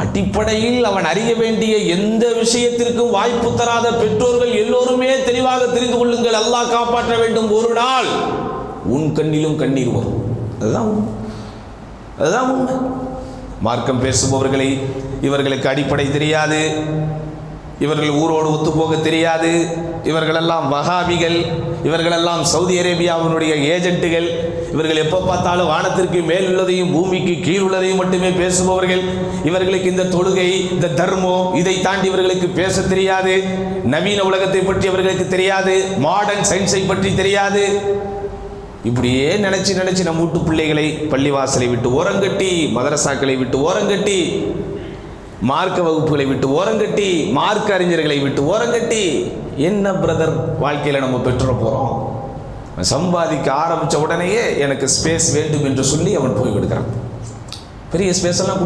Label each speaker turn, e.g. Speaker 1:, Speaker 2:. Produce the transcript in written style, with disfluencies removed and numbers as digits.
Speaker 1: அடிப்படையில் அவன் அறிய வேண்டிய எந்த விஷயத்திற்கும் வாய்ப்பு தராத பெற்றோர்கள் எல்லோருமே தெளிவாக தெரிந்து கொள்ளுங்கள், அல்லாஹ் காப்பாற்ற வேண்டும். ஒரு நாள் உன் கண்ணிலும் கண்ணீர் வரும். அதுதான் உண்மை. மார்க்கம் பேசுபவர்களை இவர்களுக்கு அடிப்படை தெரியாது, இவர்கள் ஊரோடு ஒத்துப்போக தெரியாது, இவர்களெல்லாம் வஹாபிகள், இவர்களெல்லாம் சவுதி அரேபியாவினுடைய ஏஜென்ட்டுகள், இவர்கள் எப்போ பார்த்தாலும் வானத்திற்கு மேல் உள்ளதையும் பூமிக்கு கீழ் உள்ளதையும் மட்டுமே பேசுபவர்கள். இவர்களுக்கு இந்த தொழுகை, இந்த தர்மம், இதை தாண்டி இவர்களுக்கு பேச தெரியாது. நவீன உலகத்தை பற்றி இவர்களுக்கு தெரியாது, மாடர்ன் சயின்ஸை பற்றி தெரியாது. இப்படியே நினைச்சு நம்ம வீட்டு பிள்ளைகளை பள்ளிவாசலை விட்டு ஓரங்கட்டி, மதரசாக்களை விட்டு ஓரங்கட்டி, மார்க்க வகுப்புகளை விட்டு ஓரங்கட்டி, மார்க்க அறிஞர்களை விட்டு ஓரங்கட்டி, என்ன பிரதர் வாழ்க்கையில் நம்ம பெற்றுற போகிறோம்? சம்பாதிக்க ஆரம்பித்த உடனேயே எனக்கு ஸ்பேஸ் வேண்டும் என்று சொல்லி அவன் போய் கொடுக்குறான். பெரிய ஸ்பேஸ் எல்லாம்